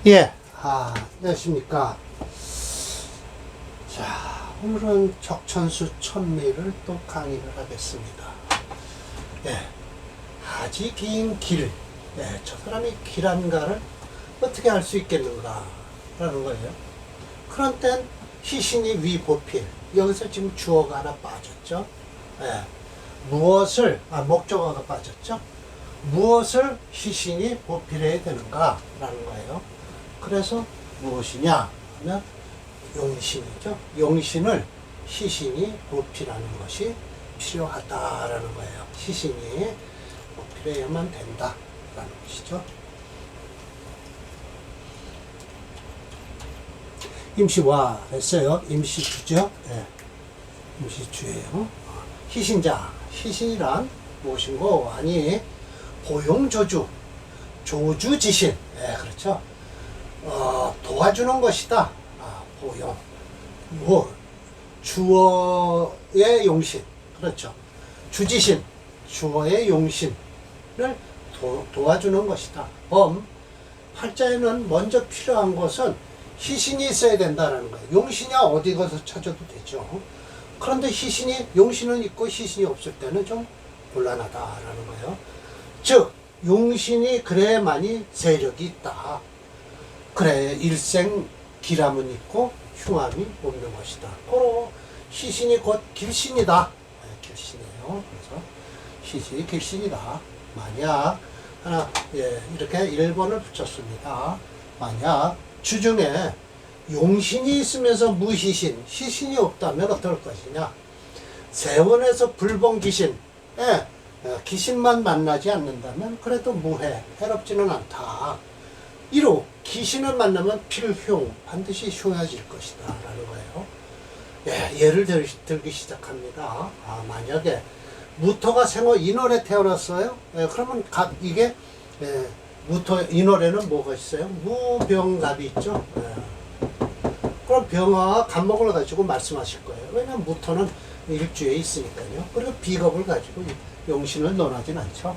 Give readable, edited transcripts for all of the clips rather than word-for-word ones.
예, 안녕하십니까. 자, 오늘은 적천수 천리를 또 강의를 하겠습니다. 예, 아주 긴 길, 예, 저 사람이 길한가를 어떻게 알 수 있겠는가, 라는 거예요. 그런 땐 희신이 위보필, 여기서 지금 주어가 하나 빠졌죠. 예, 무엇을, 목적어가 빠졌죠. 무엇을 희신이 보필해야 되는가, 라는 거예요. 그래서 무엇이냐 하면 용신이죠. 용신을 희신이 보필하는 것이 필요하다라는 거예요. 희신이 보필해야만 된다라는 것이죠. 임시와 했어요. 임시주죠. 네. 임시주예요. 희신자, 희신이란 무엇인고? 아니, 보용조주, 조주지신. 네, 그렇죠. 도와주는 것이다. 보용. 주어의 용신. 그렇죠. 주지신, 주어의 용신을 도와주는 것이다. 팔자에는 먼저 필요한 것은 희신이 있어야 된다는 거예요. 용신이 어디 가서 찾아도 되죠. 그런데 용신은 있고 희신이 없을 때는 좀 곤란하다라는 거예요. 즉, 용신이 그래야만이 세력이 있다. 그래, 일생 기람은 있고 흉함이 없는 것이다. 고로 희신이 곧 길신이다. 네, 길신이에요. 그래서 희신이 길신이다. 만약 이렇게 1번을 붙였습니다. 만약 주중에 용신이 있으면서 무희신, 희신이 없다면 어떨 것이냐? 세원에서 불봉귀신, 귀신만 만나지 않는다면 그래도 무해, 해롭지는 않다. 1호, 귀신을 만나면 필흉, 반드시 흉해질 것이다 라는 거예요. 예를 들기 시작합니다. 만약에 무토가 생호 인월에 태어났어요. 그러면 이게 무토 인월에는 뭐가 있어요? 무병갑이 있죠. 그럼 병화와 간목을 가지고 말씀하실 거예요. 왜냐하면 무토는 일주에 있으니까요. 그리고 비겁을 가지고 용신을 논하진 않죠.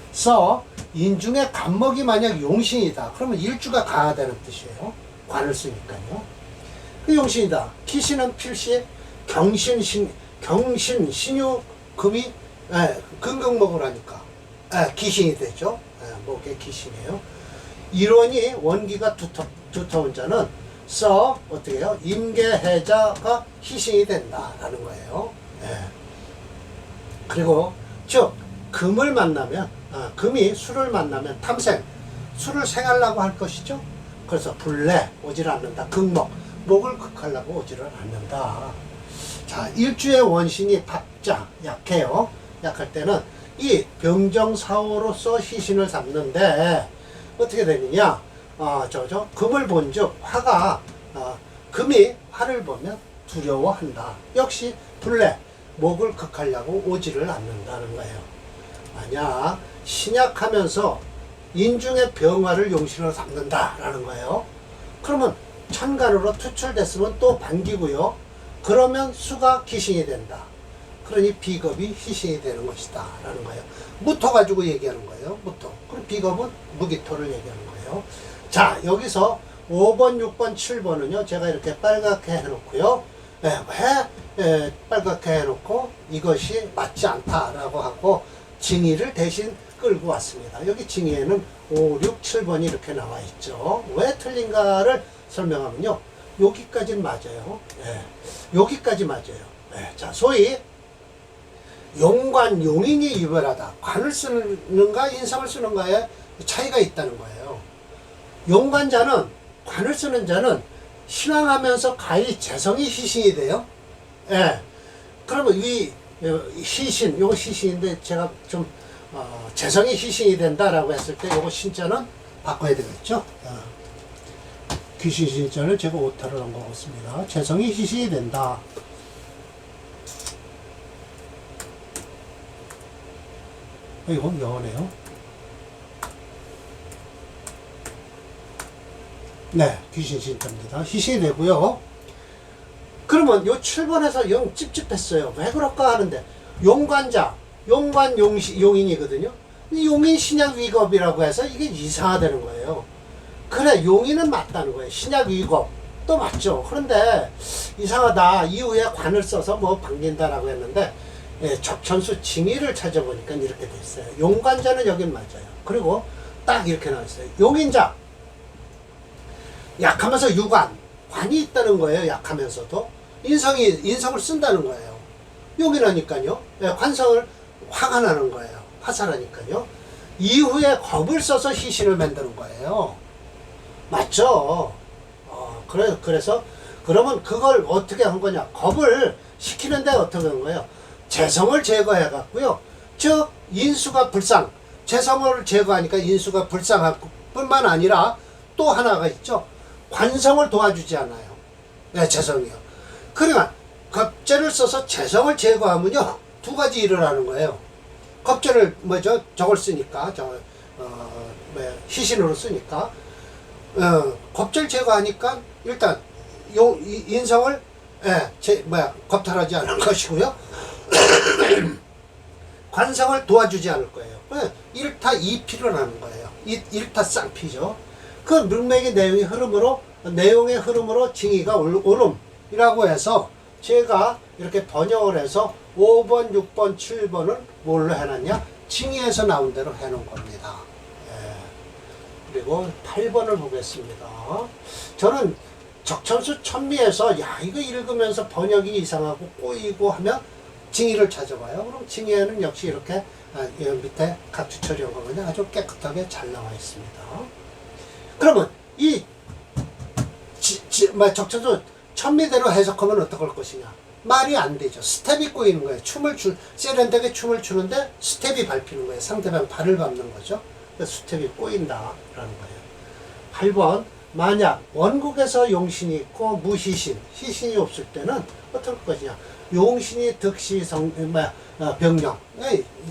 그래서 인중에 간목이 만약 용신이다. 그러면 일주가 강하다는 뜻이에요. 관을 쓰니까요. 그 용신이다. 기신은 필시 경신, 신유, 금이 금경목을 하니까 기신이 되죠. 목의 기신이에요. 일원이 원기가 두터운 자는 어떻게 해요? 임계해자가 희신이 된다라는 거예요. 그리고 즉 금을 만나면 금이 술을 만나면 탐생, 술을 생하려고 할 것이죠. 그래서 불내 오지를 않는다. 극목, 목을 극하려고 오지를 않는다. 자, 일주의 원신이 밥자, 약해요. 약할 때는 이 병정사호로서 희신을 삼는데 어떻게 되느냐? 금을 본즉 화가 금이 화를 보면 두려워한다. 역시 불내, 목을 극하려고 오지를 않는다는 거예요. 만약 신약하면서 인중의 병화를 용신으로 삼는다라는 거예요. 그러면 천간으로 투출됐으면 또 반기고요. 그러면 수가 기신이 된다. 그러니 비겁이 희신이 되는 것이다 라는 거예요. 무토 가지고 얘기하는 거예요. 무토. 그럼 비겁은 무기토를 얘기하는 거예요. 자, 여기서 5번, 6번, 7번은요. 제가 이렇게 빨갛게 해놓고요. 왜 빨갛게 해놓고 이것이 맞지 않다라고 하고 징의를 대신 끌고 왔습니다. 여기 징의에는 5, 6, 7번이 이렇게 나와 있죠. 왜 틀린가를 설명하면요. 여기까지는 맞아요. 여기까지 맞아요. 자, 소위 용관, 용인이 유별하다. 관을 쓰는가 인성을 쓰는가에 차이가 있다는 거예요. 용관자는, 관을 쓰는 자는 신앙하면서 가히 재성이 희신이 돼요. 그러면 이 희신, 요거 희신인데 제가 좀 재성이 희신이 된다라고 했을 때 요거 신자는 바꿔야 되겠죠. 귀신 신자를 제가 오타를 한 것 같습니다. 재성이 희신이 된다. 이건 여네요. 네, 귀신 신자입니다. 희신이 되고요. 그러면 요 7번에서 영 찝찝했어요. 왜 그럴까 하는데 용관자, 용관 용인이거든요. 용인 신약 위겁이라고 해서 이게 이상하다는 거예요. 그래, 용인은 맞다는 거예요. 신약 위법 또 맞죠. 그런데 이상하다. 이후에 관을 써서 뭐 반긴다라고 했는데 적천수 징의를 찾아보니까 이렇게 됐어요. 용관자는 여긴 맞아요. 그리고 딱 이렇게 나왔어요. 용인자 약하면서 유관 관이 있다는 거예요. 약하면서도 인성을 쓴다는 거예요. 용이라니까요. 관성을 화가 나는 거예요. 화살하니까요. 이후에 겁을 써서 희신을 만드는 거예요. 맞죠? 그래서 그러면 그걸 어떻게 한 거냐? 겁을 시키는데 어떻게 한 거예요? 재성을 제거해 갖고요. 즉 인수가 불상, 재성을 제거하니까 인수가 불상할 뿐만 아니라 또 하나가 있죠. 관성을 도와주지 않아요. 네, 재성이요. 그러니까 겁재를 써서 재성을 제거하면요 두 가지 일을 하는 거예요. 겁재를 저걸 쓰니까 희신으로 쓰니까 겁재를 제거하니까 일단 인성을 겁탈하지 않을 것이고요. 관성을 도와주지 않을 거예요. 일타 이피를 하는 거예요. 일타 쌍피죠. 그 문맥의 내용의 흐름으로 징의가 오름이라고 해서 제가 이렇게 번역을 해서 5번, 6번, 7번을 뭘로 해놨냐? 징의에서 나온 대로 해놓은 겁니다. 그리고 8번을 보겠습니다. 저는 적천수 천미에서 이거 읽으면서 번역이 이상하고 꼬이고 하면 징의를 찾아봐요. 그럼 징의에는 역시 이렇게 밑에 각주 처리하고 아주 깨끗하게 잘 나와 있습니다. 그러면 이 적천수 천미대로 해석하면 어떡할 것이냐? 말이 안 되죠. 스텝이 꼬이는 거예요. 세련되게 춤을 추는데 스텝이 밟히는 거예요. 상대방 발을 밟는 거죠. 스텝이 꼬인다라는 거예요. 8번 만약 원국에서 용신이 있고 무희신, 희신이 없을 때는 어떨 것이냐? 용신이 득시 병령,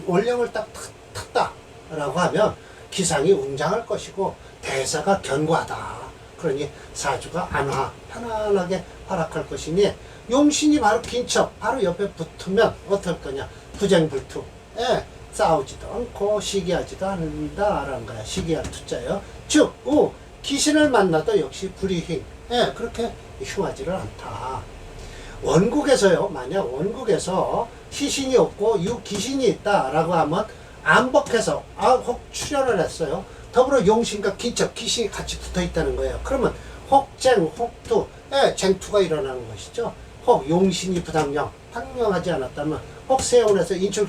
원령을 딱 탔다라고 하면 기상이 웅장할 것이고 대사가 견고하다. 그러니 사주가 안화, 편안하게 활약할 것이니 용신이 바로 긴척, 바로 옆에 붙으면 어떨 거냐? 부쟁불투. 싸우지도 않고 시기하지도 않는다라는 거야. 시기할 투자요. 즉, 귀신을 만나도 역시 불이행. 그렇게 흉하지를 않다. 원국에서요, 만약 원국에서 희신이 없고 귀신이 있다라고 하면 안복해서 혹 출현을 했어요. 더불어 용신과 긴척, 귀신이 같이 붙어 있다는 거예요. 그러면 혹쟁, 혹투, 쟁투가 일어나는 것이죠. 혹 용신이 부당령, 당령하지 않았다면 혹 세운에서 인출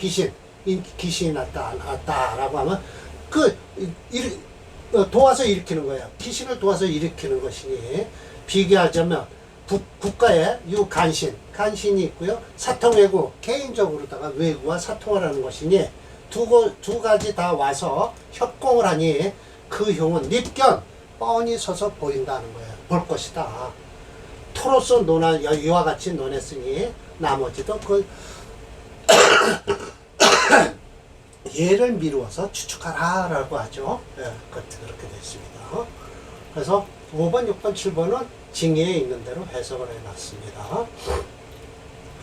귀신이 났다라고 하면 도와서 일으키는 거예요. 귀신을 도와서 일으키는 것이니 비교하자면 국가의 간신이 있고요. 사통외구, 개인적으로다가 외구와 사통을 하는 것이니 두 가지 다 와서 협공을 하니 그 흉은 립견 뻔히 서서 보인다는 거예요. 볼 것이다. 토로서 이와 같이 논했으니 나머지도 얘를 미루어서 추측하라 라고 하죠. 그렇게 됐습니다. 그래서 5번, 6번, 7번은 징의에 있는 대로 해석을 해놨습니다.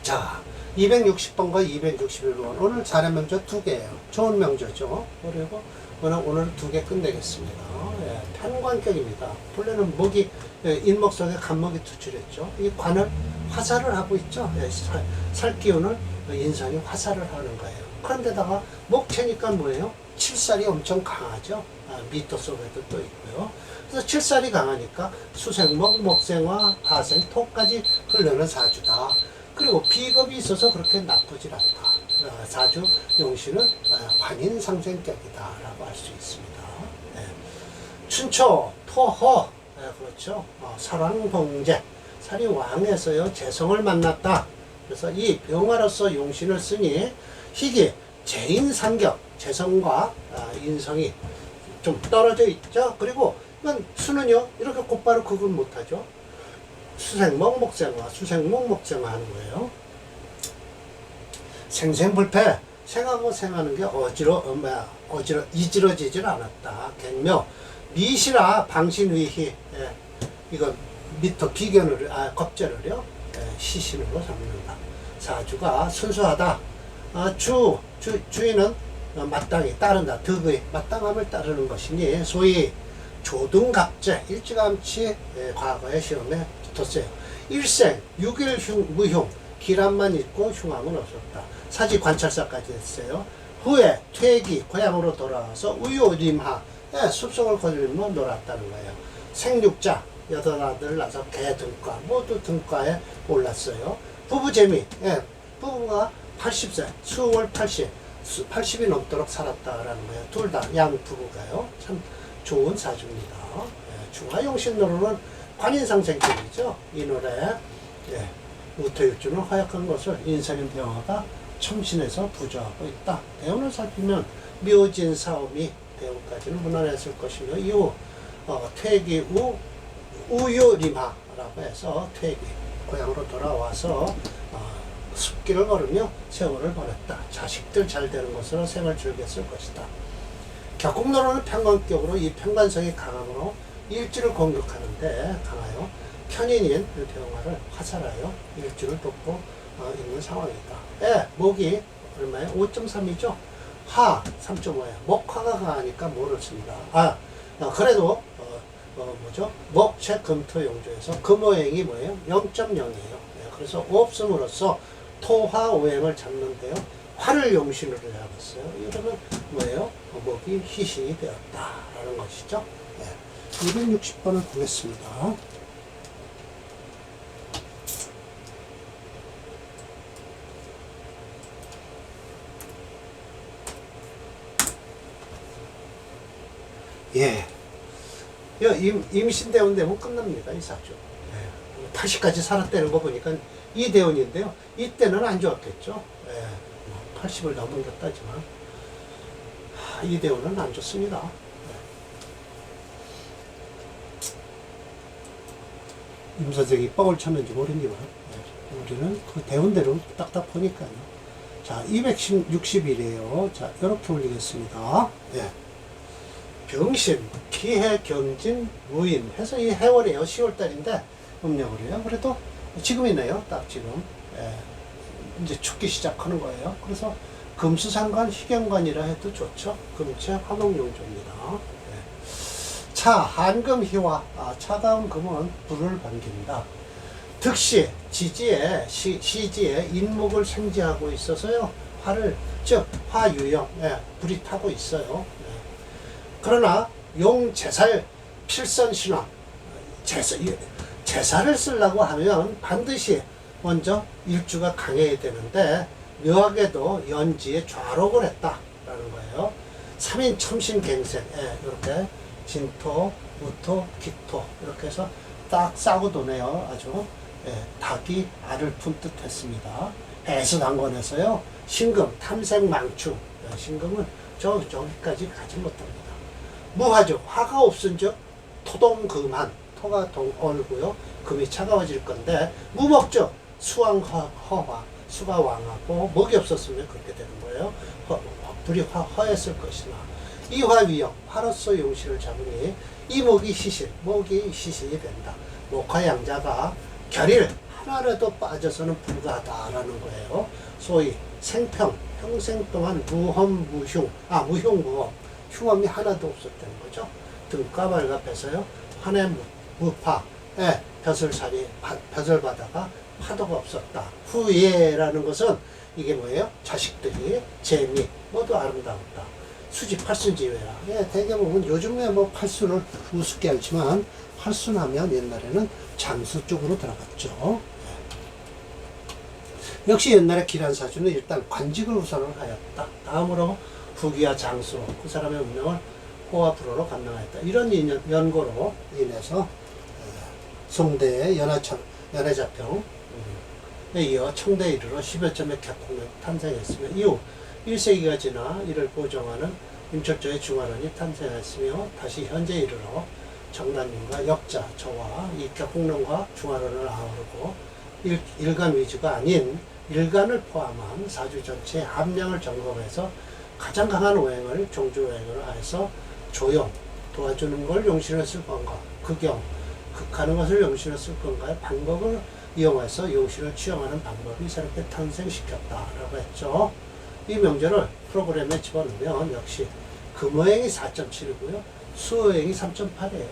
자, 260번과 261번. 오늘 사례 명조 2개예요. 좋은 명조죠. 그리고 오늘 2개 끝내겠습니다. 편관격입니다. 본래는 인목 속에 간목이 투출했죠. 이 관을 화살을 하고 있죠. 살기운을 인성이 화살을 하는 거예요. 그런데다가 목체니까 뭐예요? 칠살이 엄청 강하죠. 미토 속에도 또 있고요. 그래서 칠살이 강하니까 수생목, 목생화, 화생, 토까지 흐르는 사주다. 그리고 비겁이 있어서 그렇게 나쁘질 않다. 사주 용신은 관인상생격이다 라고 할 수 있습니다. 춘초, 토허, 그렇죠. 사랑봉제, 살이 왕에서요 재성을 만났다. 그래서 이 병화로서 용신을 쓰니 희기, 재인상격, 재성과 인성이 좀 떨어져 있죠. 그리고 수는요 이렇게 곧바로 그걸 못하죠. 수생목, 목생화, 수생목, 목생화 하는 거예요. 생생불패, 생하고 생하는 게 이지러지질 않았다. 갱묘, 미시라 방신위희, 이거 미터 비견을, 겁재를요, 시신으로 잡는다. 사주가 순수하다. 주인은 마땅히 따른다. 덕의 마땅함을 따르는 것이니 소위 조등갑제 일찌감치 과거의 시험에 붙었어요. 일생 6일 무흉 기란만 있고 흉함은 없었다. 사지 관찰사까지 했어요. 후에 퇴기 고향으로 돌아와서 우유림하 숲속을 거닐며 놀았다는 거예요. 생육자 8아들 낳아서 개 등과 모두 등과에 올랐어요. 부부 재미 부부가 80세 수월 80이 넘도록 살았다라는 거예요. 둘 다 양 부부가요. 참 좋은 사주입니다. 중화용신노로는 관인상생길이죠. 이 노래 우토일주는 허약한 것을 인생인 대화가 첨신해서 부조하고 있다. 대운을 살피면 묘진 사오미 대운까지는 무난했을 것이며 이후 퇴기 후 우유리마라고 해서 퇴기 고향으로 돌아와서 숲길을 걸으며 세월을 보냈다. 자식들 잘 되는 것으로 생을 즐겼을 것이다. 격국노로는 평관격으로 이 평관성이 강함으로 일주를 공격하는데 강하여 편인인 대응화를 화살하여 일주를 돕고 있는 상황이다. 목이 얼마예요? 5.3이죠. 하 3.5예요. 목화가 강하니까 뭐를 씁니다. 그래도 뭐죠? 목체 금토 용조에서 금오행이 뭐예요? 0.0이에요. 그래서 없음으로써 토화 오행을 잡는데요. 화를 용신으로 잡았어요. 이러면 뭐예요? 목이 희신이 되었다라는 것이죠. 260번을 보겠습니다. 임신대원 되면 끝납니다. 이 사주. 80까지 살았다는 거 보니까 이 대운인데요. 이때는 안 좋았겠죠. 80을 넘겼다지만 이 대운은 안 좋습니다. 임 선생이 뻥을 쳤는지 모르지만 우리는 그 대운대로 딱딱 보니까요. 자, 261이에요. 자, 이렇게 올리겠습니다. 병신, 기해, 경진, 무인 해서 이 해월이에요. 10월달인데 음력을요. 그래도 지금이네요. 딱 지금 이제 춥기 시작하는 거예요. 그래서 금수상관, 희경관이라 해도 좋죠. 금체 화목용조입니다. 차, 한금희화. 차가운 금은 불을 반긴다. 득시, 지지에 시지에 인목을 생지하고 있어서요. 화를 즉 화유형 불이 타고 있어요. 그러나 용제살 필선신화 제사를 쓰려고 하면 반드시 먼저 일주가 강해야 되는데 묘하게도 연지에 좌록을 했다라는 거예요. 3인 첨신갱생 이렇게 진토, 무토, 기토 이렇게 해서 딱 싸고 도네요. 아주 닭이 알을 품듯 했습니다. 해수당권에서요. 신금, 탐색망충 신금은 저기까지 가지 못합니다. 무화죠. 화가 없은즉 토동금한 토가 얼고요. 금이 차가워질 건데 무목적 수왕허화 수가 왕하고 목이 없었으면 그렇게 되는 거예요. 불이 허했을 것이나 이화위역 화로서 용신을 잡으니 이 목이 목이 시신이 된다. 목화양자가 결일 하나라도 빠져서는 불가하다라는 거예요. 소위 생평 평생 동안 무흉무험 흉험이 하나도 없었다는 거죠. 등가 발갑해서요. 한해 무파 벼슬 바다가 파도가 없었다. 후예라는 것은 이게 뭐예요? 자식들이 재미 모두 아름다웠다. 수지 팔순지외라. 대개 보면 요즘에 뭐 팔순을 우습게 알지만 팔순하면 옛날에는 장수 쪽으로 들어갔죠. 역시 옛날에 기란사주는 일단 관직을 우선을 하였다. 다음으로 부귀와 장수로 그 사람의 운명을 호와 불호로 감당하였다. 이런 연고로 인해서 송대의 연해자평에 이어 청대에 이르러 10여 점의 격국명이 탄생했으며 이후 1세기가 지나 이를 보정하는 임철조의 중화론이 탄생했으며 다시 현재 이르러 정단님과 역자, 저와 이 격국론과 중화론을 아우르고 일간 위주가 아닌 일간을 포함한 사주 전체의 함량을 점검해서 가장 강한 오행을 종주오행으로 해서 조용, 도와주는 걸 용신을 쓸 건가, 극용, 극하는 것을 용신을 쓸 건가의 방법을 이용해서 용신을 취용하는 방법이 새롭게 탄생시켰다라고 했죠. 이 명제를 프로그램에 집어넣으면 역시 금오행이 4.7이고요. 수오행이 3.8이에요.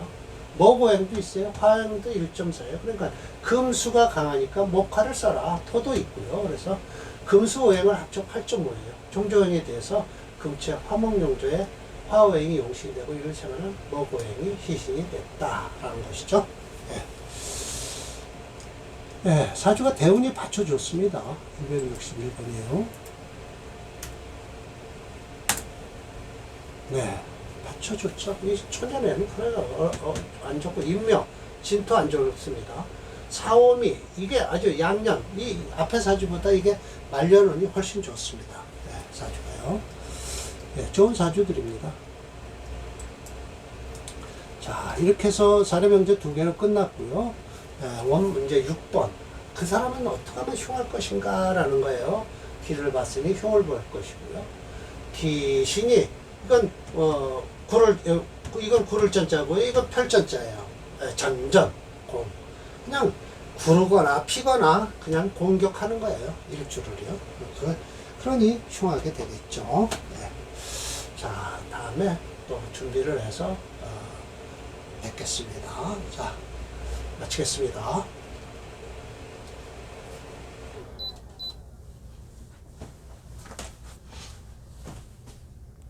목오행도 있어요. 화행도 1.4예요. 그러니까 금수가 강하니까 목화를 써라. 토도 있고요. 그래서 금수오행을 합쳐 8.5예요. 종조행에 대해서 금체 화목용조에 화오행이 용신되고 이를 생하는 목오행이 희신이 됐다라는 것이죠. 예. 예, 사주가 대운이 받쳐줬습니다. 261번이에요. 네, 받쳐줬죠. 이 초년에는 그래요. 안 좋고, 인명, 진토 안 좋습니다. 사오미, 이게 아주 양년, 이 앞에 사주보다 이게 말년운이 훨씬 좋습니다. 네, 사주가요. 네, 좋은 사주들입니다. 자, 이렇게 해서 사례명제 2개로 끝났고요. 원 문제 6번. 그 사람은 어떻게 하면 흉할 것인가 라는 거예요. 기를 봤으니 흉을 볼 것이고요. 기신이, 이건, 이건 구를 전자고요. 이건 펼전자예요. 전전, 공. 그냥 구르거나 피거나 그냥 공격하는 거예요. 일주를요. 그러니 흉하게 되겠죠. 네. 자, 다음에 또 준비를 해서 뵙겠습니다. 자, 마치겠습니다.